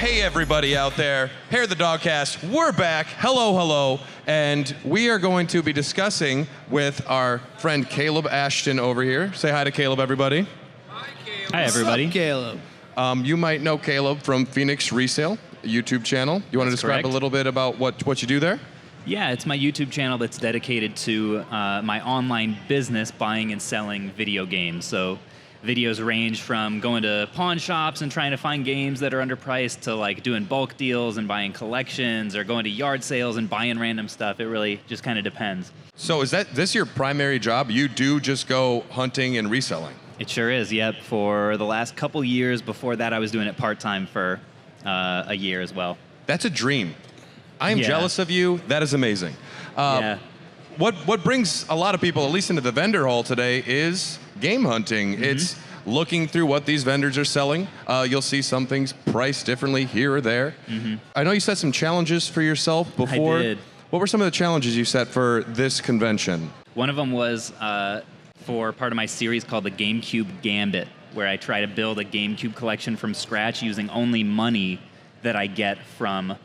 Hey everybody out there, here the Dogcast, we're back, hello, and we are going to be discussing with our friend Caleb Ashton over here. Say hi to Caleb, everybody. Hi, Caleb. Hi, everybody. What's up, Caleb? You might know Caleb from Phoenix Resale, a YouTube channel. You want to describe correct. a little bit about what you do there? Yeah, it's my YouTube channel that's dedicated to my online business, buying and selling video games. So videos range from going to pawn shops and trying to find games that are underpriced to like doing bulk deals and buying collections or going to yard sales and buying random stuff. It really just kind of depends. So is this your primary job? You do just go hunting and reselling? It sure is, yep. For the last couple years. Before that, I was doing it part-time for a year as well. That's a dream. I am Yeah. jealous of you. That is amazing. Yeah. What brings a lot of people, at least into the vendor hall today, is game hunting. Mm-hmm. It's looking through what these vendors are selling. You'll see some things priced differently here or there. Mm-hmm. I know you set some challenges for yourself before. I did. What were some of the challenges you set for this convention? One of them was for part of my series called the GameCube Gambit, where I try to build a GameCube collection from scratch using only money that I get from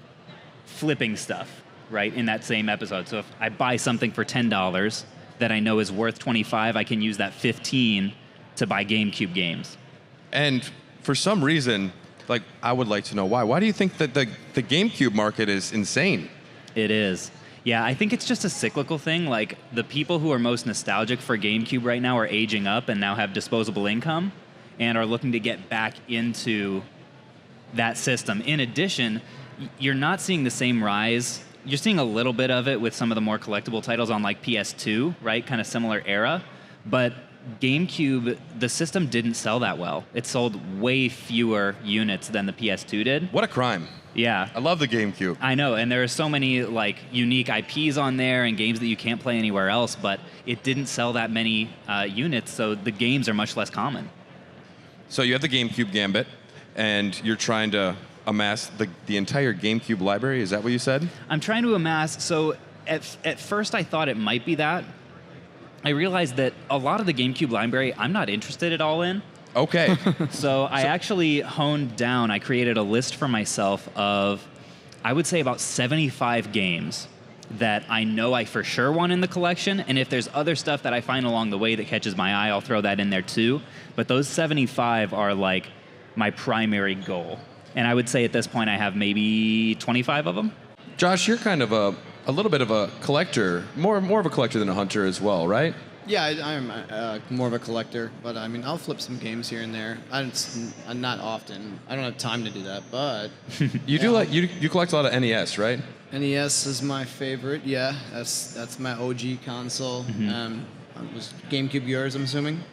flipping stuff, right, in that same episode. So if I buy something for $10 that I know is worth $25, I can use that $15 to buy GameCube games. And for some reason, like, I would like to know why. Why do you think that the GameCube market is insane? It is. Yeah, I think it's just a cyclical thing. Like, the people who are most nostalgic for GameCube right now are aging up and now have disposable income and are looking to get back into that system. In addition, you're not seeing the same rise. You're seeing a little bit of it with some of the more collectible titles on like PS2, right? Kind of similar era. But GameCube, the system didn't sell that well. It sold way fewer units than the PS2 did. What a crime. Yeah. I love the GameCube. I know, and there are so many like unique IPs on there and games that you can't play anywhere else, but it didn't sell that many units, so the games are much less common. So you have the GameCube Gambit, and you're trying to amass the entire GameCube library. Is that what you said? I'm trying to amass, so at first I thought it might be that. I realized that a lot of the GameCube library I'm not interested at all in. Okay. So I actually honed down, I created a list for myself of, I would say about 75 games that I know I for sure want in the collection, and if there's other stuff that I find along the way that catches my eye, I'll throw that in there too. But those 75 are like my primary goal. And I would say at this point I have maybe 25 of them. Josh, you're kind of a little bit of a collector, more of a collector than a hunter as well, right? Yeah, I'm more of a collector, but I mean, I'll flip some games here and there. I'm not often. I don't have time to do that, but You do like you collect a lot of NES, right? NES is my favorite. Yeah, that's my OG console. Was GameCube yours? I'm assuming.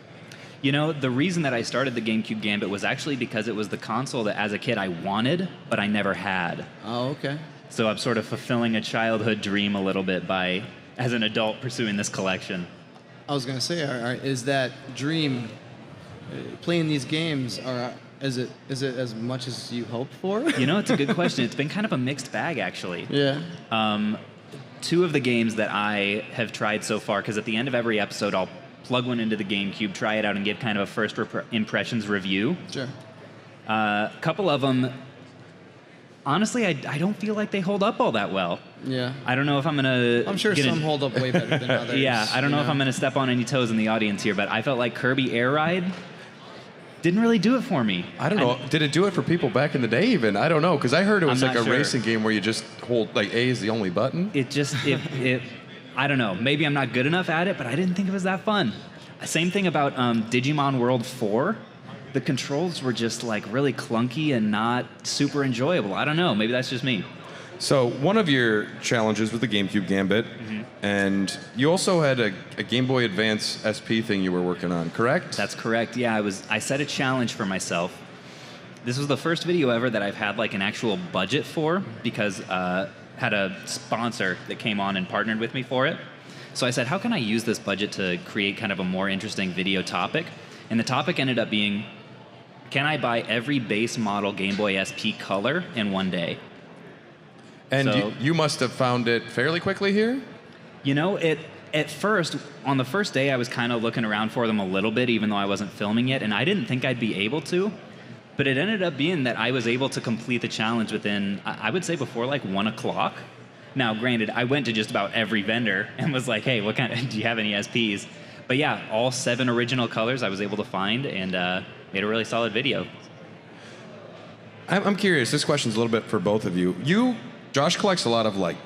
You know, the reason that I started the GameCube Gambit was actually because it was the console that as a kid I wanted, but I never had. Oh, okay. So I'm sort of fulfilling a childhood dream a little bit by, as an adult, pursuing this collection. I was gonna say, is that dream playing these games? Is it as much as you hoped for? You know, it's a good question. It's been kind of a mixed bag, actually. Yeah. Two of the games that I have tried so far, because at the end of every episode I'll plug one into the GameCube, try it out, and give kind of a first impressions review. Sure. A couple of them, honestly, I don't feel like they hold up all that well. Yeah. I don't know if I'm going to... I'm sure some hold up way better than others. Yeah, I don't know if I'm going to step on any toes in the audience here, but I felt like Kirby Air Ride didn't really do it for me. I don't know. Did it do it for people back in the day even? I don't know, because I heard it was I'm like a not sure. racing game where you just hold, like, A is the only button. It just, I don't know. Maybe I'm not good enough at it, but I didn't think it was that fun. Same thing about Digimon World 4. The controls were just like really clunky and not super enjoyable. I don't know. Maybe that's just me. So one of your challenges was the GameCube Gambit, and you also had a Game Boy Advance SP thing you were working on, correct? That's correct. Yeah, I set a challenge for myself. This was the first video ever that I've had like an actual budget for, because had a sponsor that came on and partnered with me for it. So I said, how can I use this budget to create kind of a more interesting video topic? And the topic ended up being, can I buy every base model Game Boy SP color in one day? And So- you must have found it fairly quickly here? You know, at first, on the first day, I was kind of looking around for them a little bit, even though I wasn't filming yet, and I didn't think I'd be able to. But it ended up being that I was able to complete the challenge within, I would say, before like 1 o'clock. Now, granted, I went to just about every vendor and was like, hey, what kind of, do you have any SPs? But yeah, all 7 original colors I was able to find, and made a really solid video. I'm curious. This question's a little bit for both of you. Josh collects a lot of like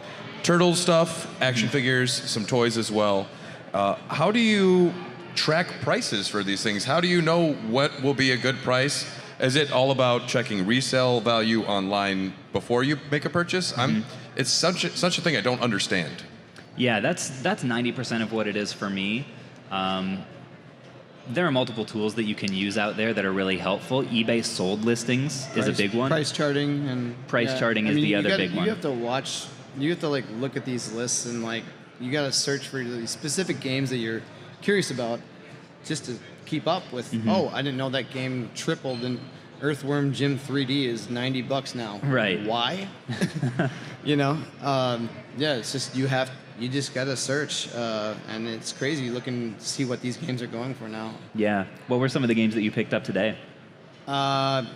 turtle stuff, action figures, some toys as well. How do you track prices for these things? How do you know what will be a good price? Is it all about checking resale value online before you make a purchase? It's such a thing I don't understand. Yeah, that's 90% of what it is for me. There are multiple tools that you can use out there that are really helpful. eBay sold listings is a big one. Price charting and charting is the other big one. You have to watch. You have to like look at these lists and like you got to search for these specific games that you're curious about, just to keep up with. Oh, I didn't know that game tripled and Earthworm Jim 3D is $90 now. Right. Why? You know. Yeah. It's just you just gotta search, and it's crazy looking to see what these games are going for now. Yeah. What were some of the games that you picked up today? A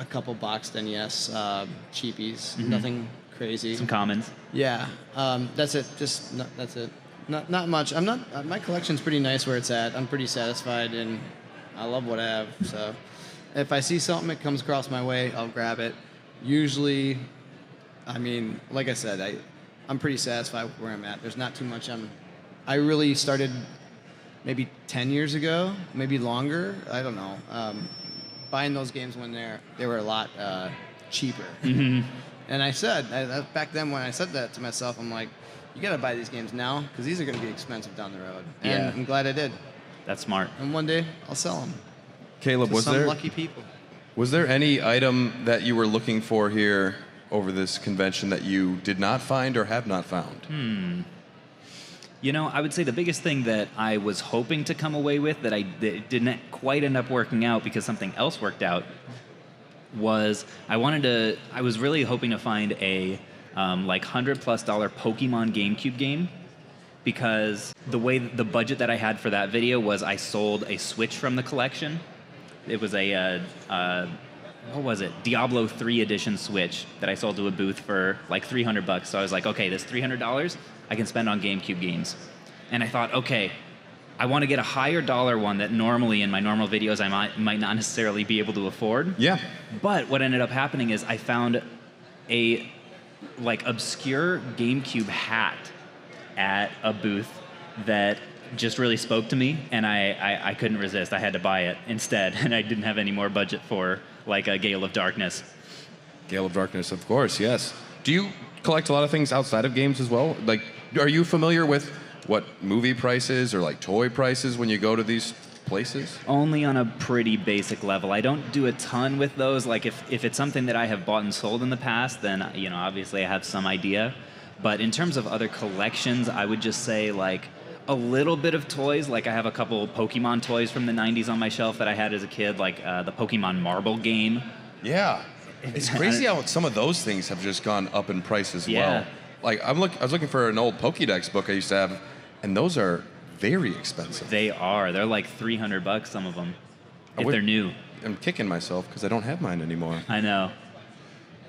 couple boxed NES cheapies, nothing crazy. Some commons. Yeah, that's it. That's it. Not much. My collection's pretty nice where it's at. I'm pretty satisfied, and I love what I have. So, if I see something that comes across my way, I'll grab it. Usually, I mean, like I said, I'm pretty satisfied with where I'm at. There's not too much. I really started maybe 10 years ago, maybe longer. I don't know. Buying those games when they were a lot cheaper. And I said back then when I said that to myself, I'm like, you got to buy these games now because these are going to be expensive down the road. And I'm glad I did. That's smart. And one day I'll sell them. Caleb, to some lucky people. Was there any item that you were looking for here over this convention that you did not find or have not found? You know, I would say the biggest thing that I was hoping to come away with that that didn't quite end up working out because something else worked out was I was really hoping to find a like $100+ Pokemon GameCube game, because the way the budget that I had for that video was I sold a Switch from the collection. It was a what was it? Diablo 3 edition Switch that I sold to a booth for like $300. So I was like, okay, this $300 I can spend on GameCube games. And I thought, okay, I want to get a higher dollar one that normally in my normal videos I might not necessarily be able to afford. Yeah. But what ended up happening is I found a like obscure GameCube hat at a booth that just really spoke to me, and I couldn't resist. I had to buy it instead, and I didn't have any more budget for like a Gale of Darkness. Gale of Darkness, of course, yes. Do you collect a lot of things outside of games as well? Like, are you familiar with what movie prices or like toy prices when you go to these places? Only on a pretty basic level. I don't do a ton with those. Like if it's something that I have bought and sold in the past, then obviously I have some idea. But in terms of other collections, I would just say like a little bit of toys. Like I have a couple Pokemon toys from the 90s on my shelf that I had as a kid, like the Pokemon Marble game. Yeah. It's crazy how some of those things have just gone up in price as well. Like I was looking for an old Pokédex book I used to have, and those are very expensive. They are. They're like $300, some of them, if they're new. I'm kicking myself because I don't have mine anymore. I know.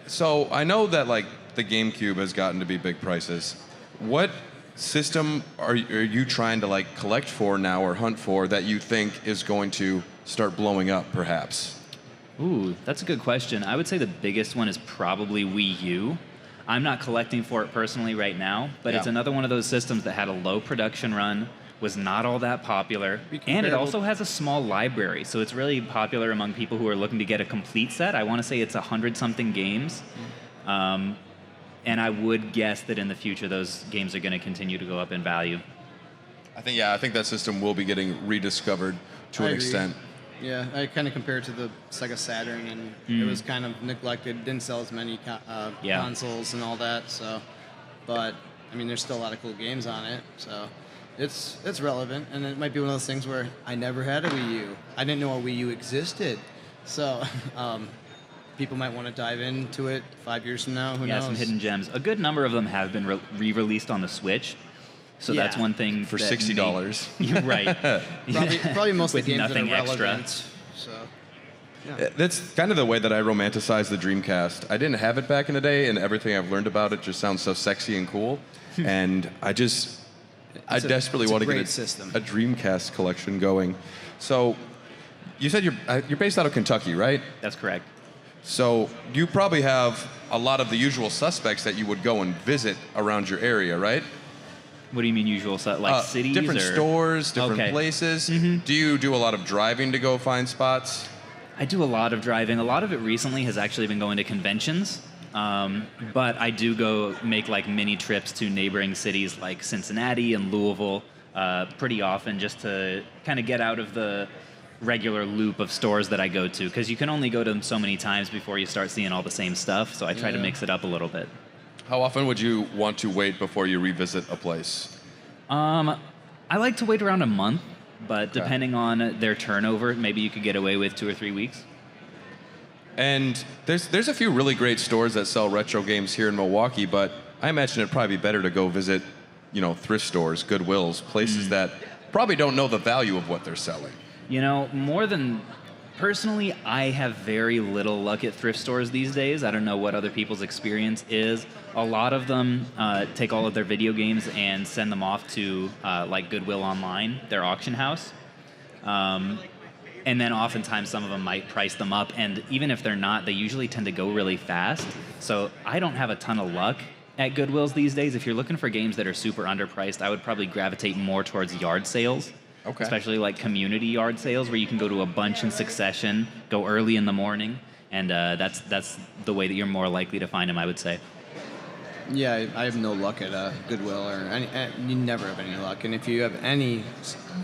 So I know that like the GameCube has gotten to be big prices. What system are you trying to like collect for now or hunt for that you think is going to start blowing up perhaps? Ooh, that's a good question. I would say the biggest one is probably Wii U. I'm not collecting for it personally right now, but it's another one of those systems that had a low production run, was not all that popular, and it also has a small library, so it's really popular among people who are looking to get a complete set. I want to say it's 100-something games, and I would guess that in the future those games are going to continue to go up in value. I think that system will be getting rediscovered to an extent. Yeah, I kind of compare it to the Sega Saturn, and it was kind of neglected, didn't sell as many consoles and all that. So, but I mean, there's still a lot of cool games on it, so it's relevant. And it might be one of those things where I never had a Wii U. I didn't know a Wii U existed, so people might want to dive into it 5 years from now. Who knows? Yeah, some hidden gems. A good number of them have been re-released on the Switch. So that's one thing for $60. You're right. Probably most of With the games that are nothing extra. relevant. So. That's kind of the way that I romanticize the Dreamcast. I didn't have it back in the day, and everything I've learned about it just sounds so sexy and cool. And I desperately want to get a Dreamcast collection going. So, you said you're based out of Kentucky, right? That's correct. So you probably have a lot of the usual suspects that you would go and visit around your area, right? What do you mean usual? Like cities? Different stores, different places. Mm-hmm. Do you do a lot of driving to go find spots? I do a lot of driving. A lot of it recently has actually been going to conventions. But I do go make like mini trips to neighboring cities like Cincinnati and Louisville pretty often, just to kind of get out of the regular loop of stores that I go to, because you can only go to them so many times before you start seeing all the same stuff. So I try to mix it up a little bit. How often would you want to wait before you revisit a place? I like to wait around a month, but depending on their turnover, maybe you could get away with 2 or 3 weeks. And there's a few really great stores that sell retro games here in Milwaukee, but I imagine it'd probably be better to go visit, thrift stores, Goodwills, places that probably don't know the value of what they're selling. Personally, I have very little luck at thrift stores these days. I don't know what other people's experience is. A lot of them take all of their video games and send them off to like Goodwill Online, their auction house. And then oftentimes some of them might price them up. And even if they're not, they usually tend to go really fast. So I don't have a ton of luck at Goodwills these days. If you're looking for games that are super underpriced, I would probably gravitate more towards yard sales. Okay. Especially like community yard sales where you can go to a bunch in succession, go early in the morning, and that's the way that you're more likely to find them, I would say. Yeah, I have no luck at Goodwill or any. You never have any luck, and if you have any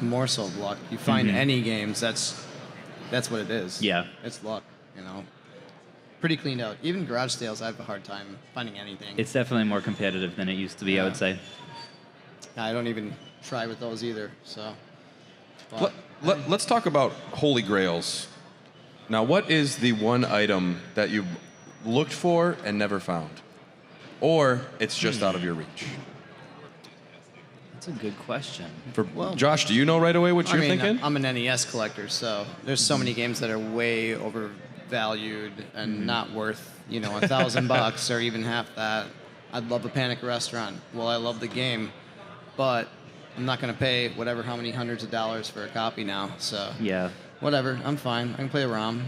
morsel of luck, you find any games. That's what it is. Yeah, it's luck. Pretty cleaned out. Even garage sales, I have a hard time finding anything. It's definitely more competitive than it used to be. I would say. I don't even try with those either. So. Let's talk about Holy Grails. Now, what is the one item that you looked for and never found? Or it's just out of your reach? That's a good question. Josh, do you know right away what you're thinking? I'm an NES collector, so there's so many games that are way overvalued and not worth, $1,000 or even half that. I'd love a Panic Restaurant. Well, I love the game, but I'm not going to pay how many hundreds of dollars for a copy now. So yeah, whatever. I'm fine. I can play a ROM.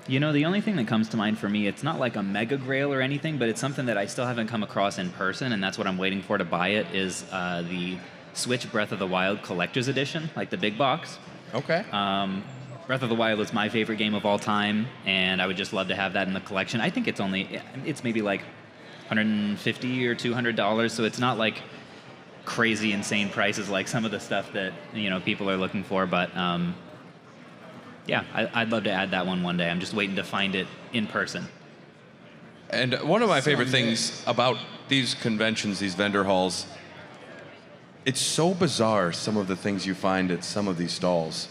The only thing that comes to mind for me, it's not like a mega grail or anything, but it's something that I still haven't come across in person, and that's what I'm waiting for to buy it, is the Switch Breath of the Wild Collector's Edition, like the big box. Okay. Breath of the Wild is my favorite game of all time, and I would just love to have that in the collection. I think it's maybe like $150 or $200, so it's not like crazy insane prices like some of the stuff that people are looking for, but I'd love to add that one day. I'm just waiting to find it in person. And one of my favorite things about these conventions, these vendor halls, it's so bizarre, some of the things you find at some of these stalls.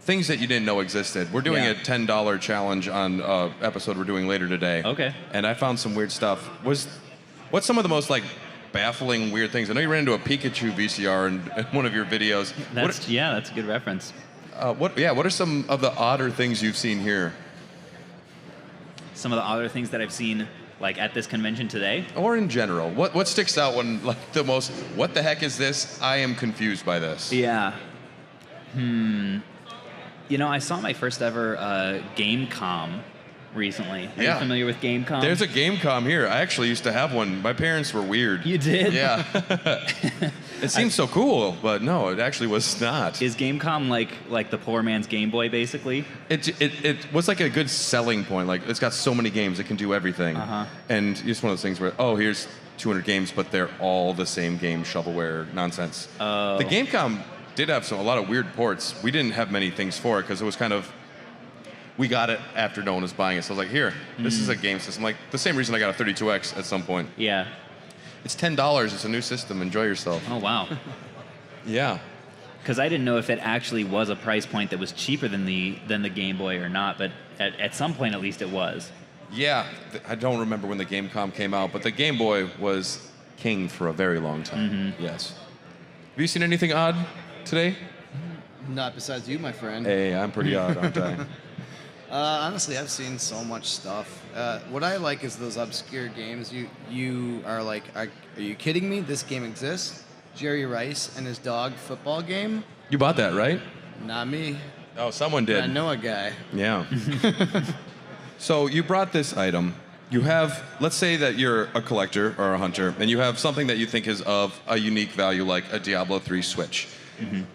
Things that you didn't know existed. We're doing a $10 challenge on an episode we're doing later today. Okay. And I found some weird stuff. What's some of the most baffling weird things? I know you ran into a Pikachu VCR in one of your videos. That's a good reference. What are some of the odder things you've seen here? Some of the odder things that I've seen at this convention today? Or in general. What sticks out when the most, what the heck is this? I am confused by this. Yeah. I saw my first ever GameCom recently. Are you familiar with GameCom? There's a GameCom here. I actually used to have one. My parents were weird. You did? Yeah. It seemed so cool, but no, it actually was not. Is GameCom like the poor man's Game Boy, basically? It was like a good selling point. It's got so many games, it can do everything. And it's one of those things where, here's 200 games, but they're all the same game, shovelware nonsense. The GameCom did have a lot of weird ports. We didn't have many things for it because it was kind of, we got it after no one was buying it. So I was like, here, this is a game system. The same reason I got a 32X at some point. Yeah. It's $10. It's a new system. Enjoy yourself. Oh, wow. Yeah. Because I didn't know if it actually was a price point that was cheaper than the Game Boy or not, but at some point at least it was. Yeah. I don't remember when the GameCom came out, but the Game Boy was king for a very long time. Yes. Have you seen anything odd today? Not besides you, my friend. Hey, I'm pretty odd, aren't I? Honestly, I've seen so much stuff. What I like is those obscure games. You are like, are you kidding me? This game exists? Jerry Rice and his dog football game? You bought that, right? Not me. Oh, someone did. I know a guy. Yeah. So you brought this item. You have, let's say that you're a collector or a hunter, and you have something that you think is of a unique value, like a Diablo 3 Switch.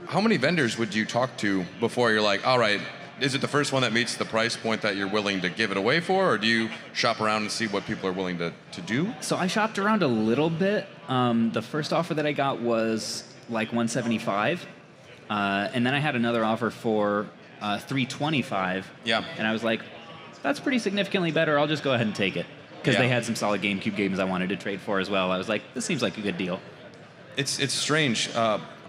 How many vendors would you talk to before you're like, all right, is it the first one that meets the price point that you're willing to give it away for, or do you shop around and see what people are willing to do? So I shopped around a little bit. The first offer that I got was like 175, and then I had another offer for 325. Yeah. And I was like, that's pretty significantly better. I'll just go ahead and take it because Yeah. they had some solid GameCube games I wanted to trade for as well. I was like, this seems like a good deal. It's strange.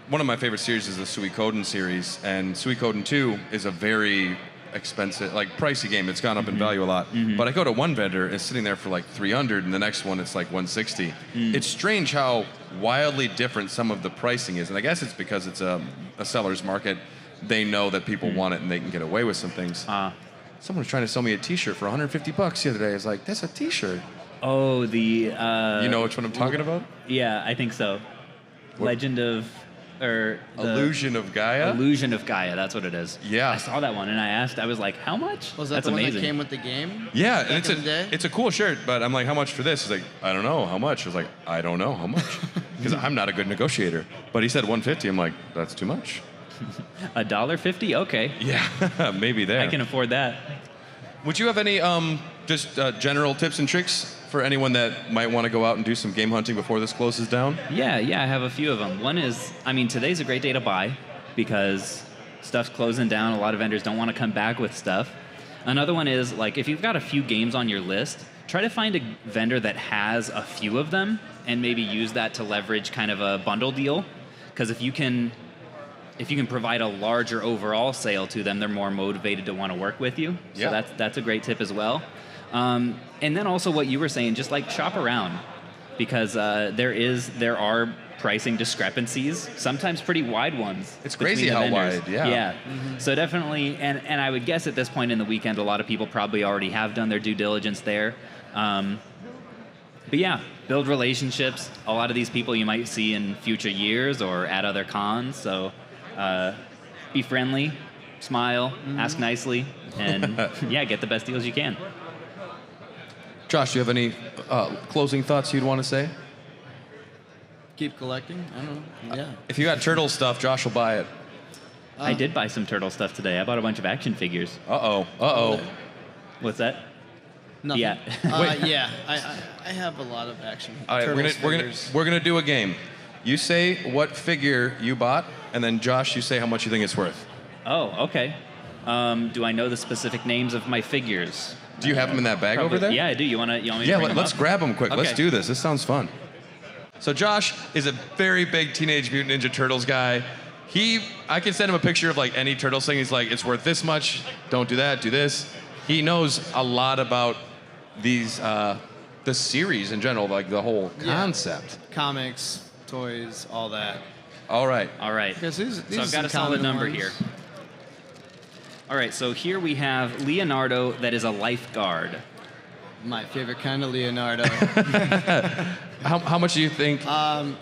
One of my favorite series is the Suikoden series, and Suikoden 2 is a very expensive, like pricey game. It's gone up in value a lot. But I go to one vendor, it's sitting there for like 300, and the next one it's like 160. It's strange how wildly different some of the pricing is, and I guess it's because it's a seller's market. They know that people want it, and they can get away with some things. Someone was trying to sell me a T-shirt for $150 the other day. I was like, that's a T-shirt. Oh, the... You know which one I'm talking about? Yeah, I think so. Legend of... or the Illusion of Gaia? Illusion of Gaia, that's what it is. Yeah. I saw that one, and I asked, I was like, how much? Was that That's the one amazing. that came with the game? Yeah, and Back in the day? it's a cool shirt, but I'm like, how much for this? He's like, I don't know, how much? I was like, I don't know, how much? Because I'm not a good negotiator. But he said 150. I'm like, that's too much. $1.50? Okay. Yeah, maybe there. I can afford that. Would you have any just general tips and tricks for anyone that might want to go out and do some game hunting before this closes down? Yeah, I have a few of them. One is, I mean, today's a great day to buy because stuff's closing down. A lot of vendors don't want to come back with stuff. Another one is, like, if you've got a few games on your list, try to find a vendor that has a few of them and maybe use that to leverage kind of a bundle deal. Because if you can provide a larger overall sale to them, they're more motivated to want to work with you. So Yeah. that's a great tip as well. And then also what you were saying, just like shop around, because there are pricing discrepancies, sometimes pretty wide ones. It's crazy between the how vendors. wide, yeah. Yeah. So definitely, and I would guess at this point in the weekend, a lot of people probably already have done their due diligence there. But yeah, build relationships. A lot of these people you might see in future years or at other cons. So be friendly, smile, ask nicely, and yeah, get the best deals you can. Josh, do you have any closing thoughts you'd want to say? Keep collecting? I don't know. Yeah. If you got turtle stuff, Josh will buy it. I did buy some turtle stuff today. I bought a bunch of action figures. Uh-oh. What's that? Nothing. Yeah. Yeah. I have a lot of action. All right, we're gonna do a game. You say what figure you bought, and then Josh, you say how much you think it's worth. Oh, okay. Do I know the specific names of my figures? Do you have them in that bag over there? Yeah, I do. You want me to Yeah, bring them let's up? grab them quick. Let's Okay. do this. This sounds fun. So Josh is a very big Teenage Mutant Ninja Turtles guy. I can send him a picture of like any turtle thing. He's like, it's worth this much. Don't do that. Do this. He knows a lot about these, the series in general, like the whole concept. Comics, toys, all that. All right. All right. Because these So are I've got a some solid common number ones. here. All right, so here we have Leonardo that is a lifeguard. My favorite kind of Leonardo. How much do you think?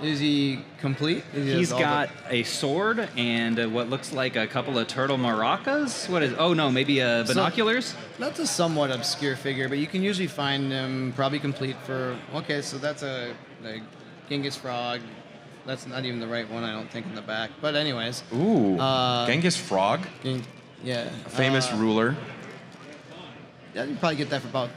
Is he complete? He's got a sword and what looks like a couple of turtle maracas. What is? Oh no, maybe binoculars. That's a somewhat obscure figure, but you can usually find them probably complete for. Okay, so that's a Genghis frog. That's not even the right one, I don't think, in the back. But anyways. Ooh. Genghis Frog, Yeah. a famous ruler. Yeah, you probably get that for about.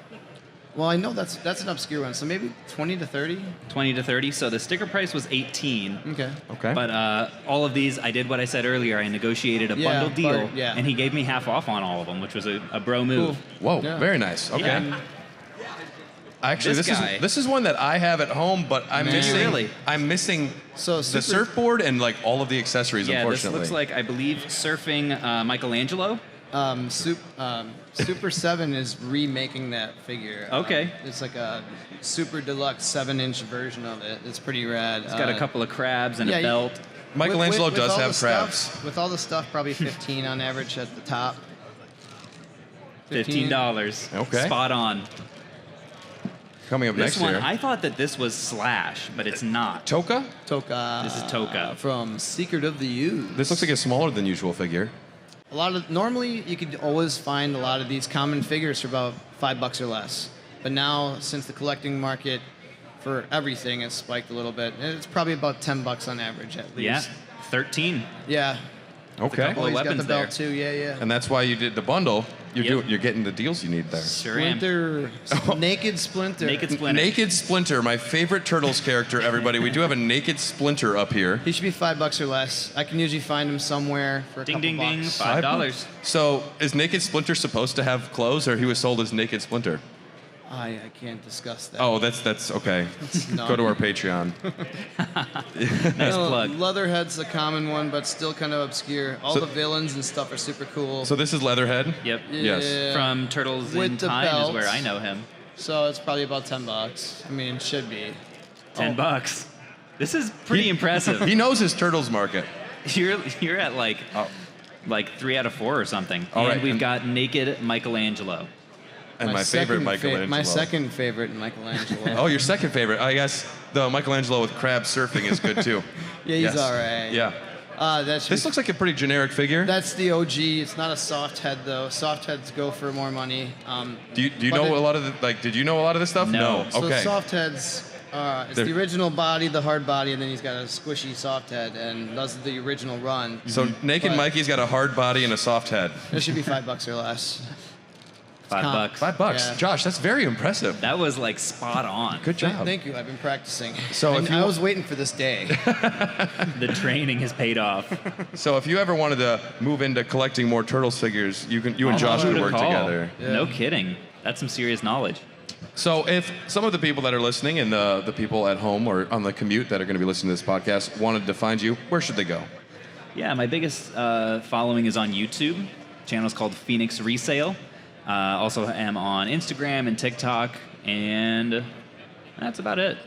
Well, I know that's an obscure one, so maybe 20 to 30. 20 to 30. So the sticker price was 18. Okay. Okay. But all of these, I did what I said earlier. I negotiated a Yeah, bundle deal, but- yeah. and he gave me half off on all of them, which was a bro move. Whoa, Yeah. very nice. Okay. Yeah. Actually, This guy. this is one that I have at home, but I'm Man. missing. Really? I'm missing So the super- surfboard and like all of the accessories. Yeah, this Unfortunately, looks like, I believe, surfing Michelangelo. Super 7 is remaking that figure. Okay. It's like a super deluxe 7-inch version of it. It's pretty rad. It's got a couple of crabs and yeah, a you- belt. Michelangelo with does all have the crabs. With all the stuff, probably 15 on average at the top. $15. Okay. Spot on. Coming up This next one, year. I thought that this was Slash, but it's not. Toka? Toka. This is Toka. From Secret of the Ooze. This looks like a smaller than usual figure. Normally you could always find a lot of these common figures for about $5 or less. But now, since the collecting market for everything has spiked a little bit, it's probably about $10 on average at least. Yeah, 13. Yeah. Okay. couple Oh, of he's got the weapons belt there. too. Yeah. And that's why you did the bundle. You're getting the deals you need there. Sure am. Splinter. Naked Splinter. Naked Splinter. Naked Splinter, my favorite Turtles character, everybody. We do have a Naked Splinter up here. He should be $5 or less. I can usually find him somewhere for a Ding, couple ding, ding. bucks. $5. So is Naked Splinter supposed to have clothes, or he was sold as Naked Splinter? I can't discuss that. Oh, that's okay. No. Go to our Patreon. Nice plug. Leatherhead's a common one, but still kind of obscure. All So- the villains and stuff are super cool. So this is Leatherhead? Yep. Yes. Yeah. From Turtles With in the Time is belts. where I know him. So it's probably about $10. I mean, it should be. $10. This is pretty impressive. He knows his Turtles market. You're at like Oh. 3 out of 4 or something. All and right, we've and- got Naked Michelangelo. And my favorite Michelangelo. My second favorite Michelangelo. Oh, your second favorite. I guess the Michelangelo with crab surfing is good too. Yeah, he's Yes. all right. Yeah. That's This looks like a pretty generic figure. That's the OG. It's not a soft head though. Soft heads go for more money. Do you but know it- a lot of did you know a lot of this stuff? No. So Okay. soft heads. It's They're- the original body, the hard body, and then he's got a squishy soft head, and that's the original run. So Naked But- Mikey's got a hard body and a soft head. It should be $5 or less. $5. $5. Yeah. Josh, that's very impressive. That was like spot on. Good job. Thank you. I've been practicing. So if And you- I was waiting for this day. The training has paid off. So if you ever wanted to move into collecting more Turtles figures, you and Josh Who could to work call? together. Yeah. No kidding. That's some serious knowledge. So if some of the people that are listening and the people at home or on the commute that are going to be listening to this podcast wanted to find you, where should they go? Yeah, my biggest following is on YouTube. Channel's called Phoenix Resale. Also am on Instagram and TikTok, and that's about it.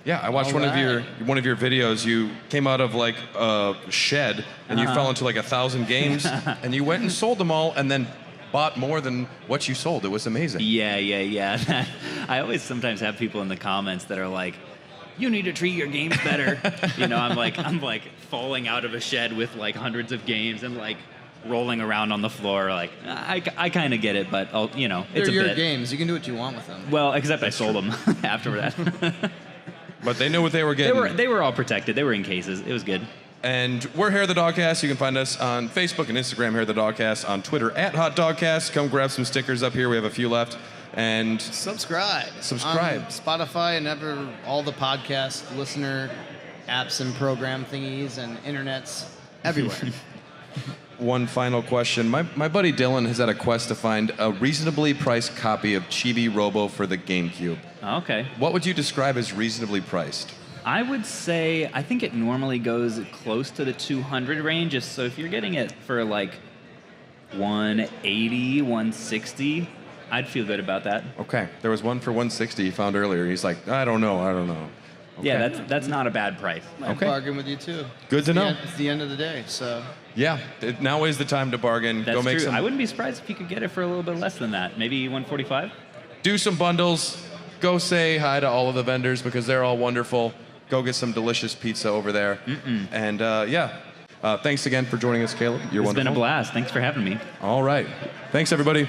Yeah, I watched All one of your right. videos. You came out of like a shed and you fell into like 1,000 games, and you went and sold them all, and then bought more than what you sold. It was amazing. Yeah. I always sometimes have people in the comments that are like, "You need to treat your games better." I'm like falling out of a shed with like hundreds of games and like rolling around on the floor. Like I kind of get it, but it's They're a your bit. games. You can do what you want with them. Well, except I sold them after that. But they knew what they were getting. They were all protected. They were in cases. It was good. And we're Hair the Dogcast. You can find us on Facebook and Instagram, Hair the Dogcast, on Twitter at Hot Dogcast. Come grab some stickers up here. We have a few left. And Subscribe. Subscribe. On Spotify and all the podcast listener apps and program thingies and internets everywhere. one final question. My buddy Dylan has had a quest to find a reasonably priced copy of Chibi Robo for the GameCube. Okay. What would you describe as reasonably priced? I would say I think it normally goes close to the 200 range. So if you're getting it for like 180, 160, I'd feel good about that. Okay. There was one for 160 he found earlier. He's like, I don't know. Okay. Yeah, that's not a bad price. Might Okay. bargain with you too. Good to know. It's the end of the day, so. Yeah. Now is the time to bargain. That's Go make true. some. I wouldn't be surprised if you could get it for a little bit less than that. Maybe 145. Do some bundles. Go say hi to all of the vendors because they're all wonderful. Go get some delicious pizza over there. And thanks again for joining us, Caleb. You're It's wonderful. been a blast. Thanks for having me. All right. Thanks, everybody.